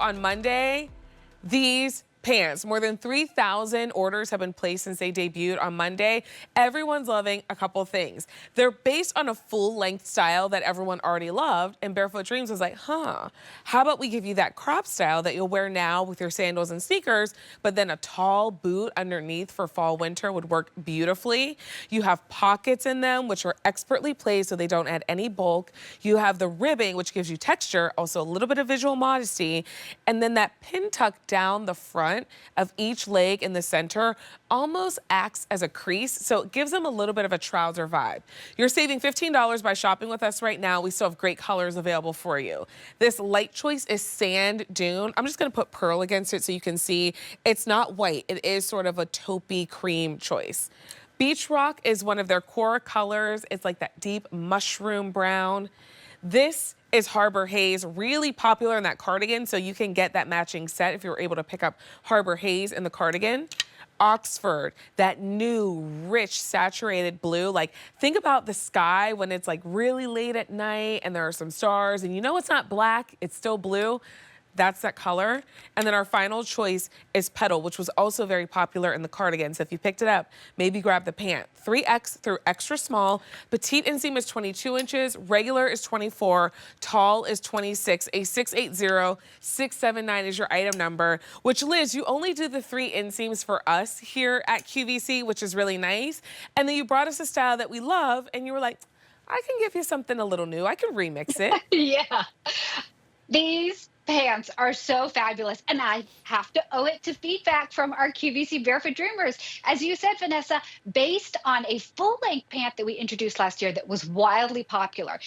On Monday, these pants, more than 3,000 orders have been placed since they debuted on Monday. Everyone's loving a couple things. They're based on a full-length style that everyone already loved, and Barefoot Dreams was like, how about we give you that crop style that you'll wear now with your sandals and sneakers, but then a tall boot underneath for fall winter would work beautifully. You have pockets in them, which are expertly placed so they don't add any bulk. You have the ribbing, which gives you texture, also a little bit of visual modesty, and then that pin tuck down the front of each leg in the center almost acts as a crease, so it gives them a little bit of a trouser vibe. You're saving $15 by shopping with us right now. We still have great colors available for you. This light choice is sand dune. I'm just gonna put pearl against it so you can see it's not white. It is sort of a taupey cream choice. Beach rock is one of their core colors. It's like that deep mushroom brown. This is Harbor Haze, really popular in that cardigan, so you can get that matching set if you were able to pick up Harbor Haze in the cardigan. Oxford, that new, rich, saturated blue. Like, think about the sky when it's like really late at night and there are some stars and you know it's not black, it's still blue. That's that color. And then our final choice is Petal, which was also very popular in the cardigan. So if you picked it up, maybe grab the pant. 3X through extra small. Petite inseam is 22 inches. Regular is 24. Tall is 26. A 680-679 is your item number, which, Liz, you only do the 3 inseams for us here at QVC, which is really nice. And then you brought us a style that we love, and you were like, I can give you something a little new. I can remix it. Yeah. These pants are so fabulous, and I have to owe it to feedback from our QVC Barefoot Dreamers. As you said, Vanessa, based on a full-length pant that we introduced last year that was wildly popular.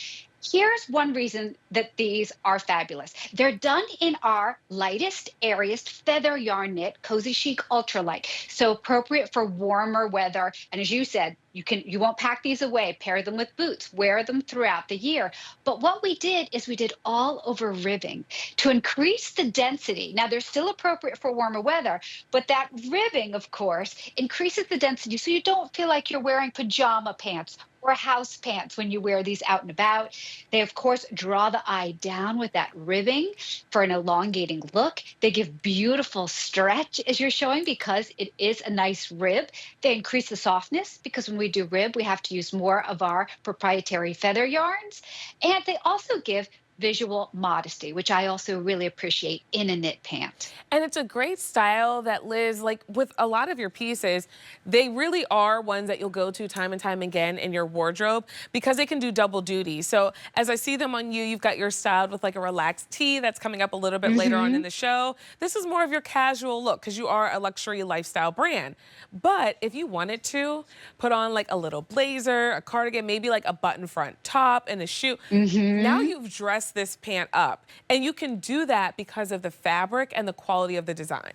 Here's one reason that these are fabulous. They're done in our lightest, airiest feather yarn knit, CozyChic Ultralight, so appropriate for warmer weather. And as you said, you won't pack these away. Pair them with boots. Wear them throughout the year. But what we did is we did all over ribbing to increase the density. Now, they're still appropriate for warmer weather, but that ribbing, of course, increases the density so you don't feel like you're wearing pajama pants or house pants when you wear these out and about. They, of course, draw the eye down with that ribbing for an elongating look. They give beautiful stretch, as you're showing, because it is a nice rib. They increase the softness, because when we do rib, we have to use more of our proprietary feather yarns. And they also give visual modesty, which I also really appreciate in a knit pant. And it's a great style that, Liz, like with a lot of your pieces, they really are ones that you'll go to time and time again in your wardrobe because they can do double duty. So as I see them on you, you've got your styled with like a relaxed tee that's coming up a little bit later on in the show. This is more of your casual look because you are a luxury lifestyle brand. But if you wanted to, put on like a little blazer, a cardigan, maybe like a button front top and a shoe. Now you've dressed this pant up, and you can do that because of the fabric and the quality of the design.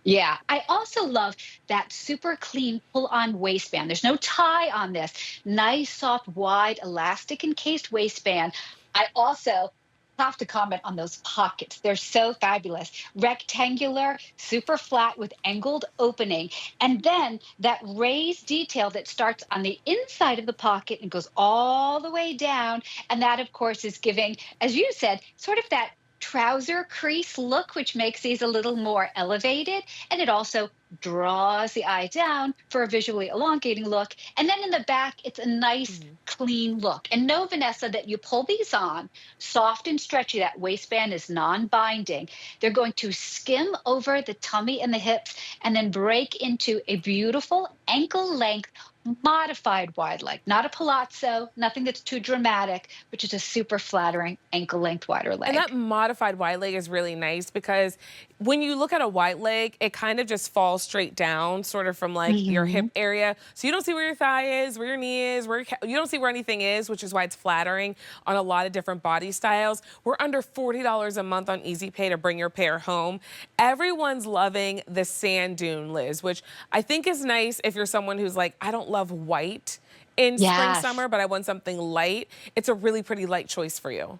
Yeah, I also love that super clean pull-on waistband. There's no tie on this. Nice, soft, wide, elastic encased waistband. I also have to comment on those pockets. They're so fabulous. Rectangular, super flat with angled opening. And then that raised detail that starts on the inside of the pocket and goes all the way down. And that, of course, is giving, as you said, sort of that trouser crease look, which makes these a little more elevated. And it also draws the eye down for a visually elongating look. And then in the back, it's a nice, clean look. And know, Vanessa, that you pull these on, soft and stretchy, that waistband is non-binding. They're going to skim over the tummy and the hips and then break into a beautiful ankle-length modified wide leg, not a palazzo, nothing that's too dramatic, but just a super flattering ankle-length wider leg. And that modified wide leg is really nice because when you look at a wide leg, it kind of just falls straight down, sort of from like your hip area. So you don't see where your thigh is, where your knee is, you don't see where anything is, which is why it's flattering on a lot of different body styles. We're under $40 a month on Easy Pay to bring your pair home. Everyone's loving the sand dune, Liz, which I think is nice if you're someone who's like, I don't love white in spring, summer, but I want something light. It's a really pretty light choice for you.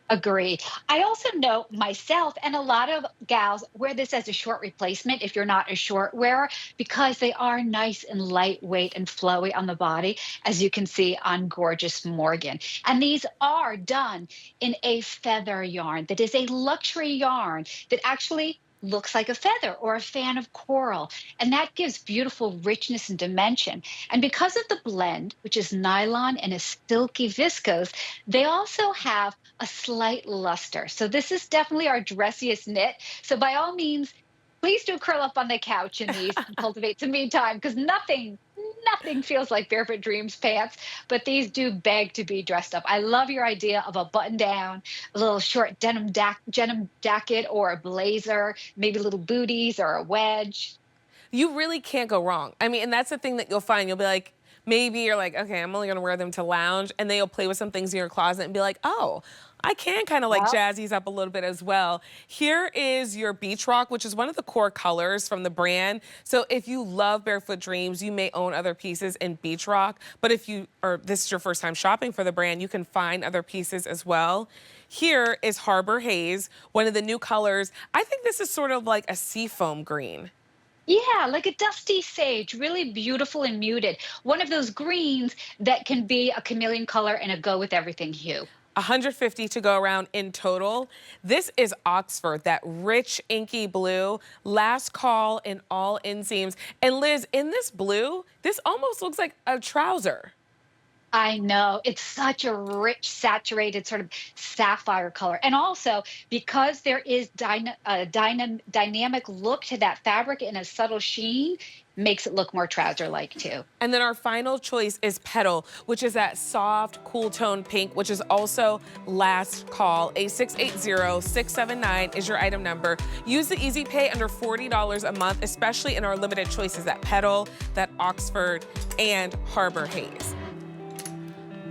Agree. I also know myself and a lot of gals wear this as a short replacement if you're not a short wearer because they are nice and lightweight and flowy on the body, as you can see on gorgeous Morgan. And these are done in a feather yarn that is a luxury yarn that actually looks like a feather or a fan of coral. And that gives beautiful richness and dimension. And because of the blend, which is nylon and a silky viscose, they also have a slight luster. So this is definitely our dressiest knit. So by all means, please do curl up on the couch in these and cultivate some me time because nothing feels like Barefoot Dreams pants, but these do beg to be dressed up. I love your idea of a button down, a little short denim jacket or a blazer, maybe little booties or a wedge. You really can't go wrong. I mean, and that's the thing that you'll find. You'll be like, maybe you're like, okay, I'm only gonna wear them to lounge, and then you'll play with some things in your closet and be like, oh, I can kind of like Well, jazz these up a little bit as well. Here is your Beach Rock, which is one of the core colors from the brand. So if you love Barefoot Dreams, you may own other pieces in Beach Rock, but if you, or this is your first time shopping for the brand, you can find other pieces as well. Here is Harbor Haze, one of the new colors. I think this is sort of like a seafoam green. yeah, like a dusty sage, really beautiful and muted. One of those greens that can be a chameleon color and a go with everything hue. 150 to go around in total. This is Oxford, that rich inky blue, last call in all inseams. And Liz, in this blue, this almost looks like a trouser. I know. It's such a rich, saturated sort of sapphire color. And also, because there is dynamic look to that fabric and a subtle sheen, makes it look more trouser-like too. And then our final choice is Petal, which is that soft, cool tone pink, which is also last call. A680679 is your item number. Use the Easy Pay under $40 a month, especially in our limited choices, that Petal, that Oxford, and Harbor Haze.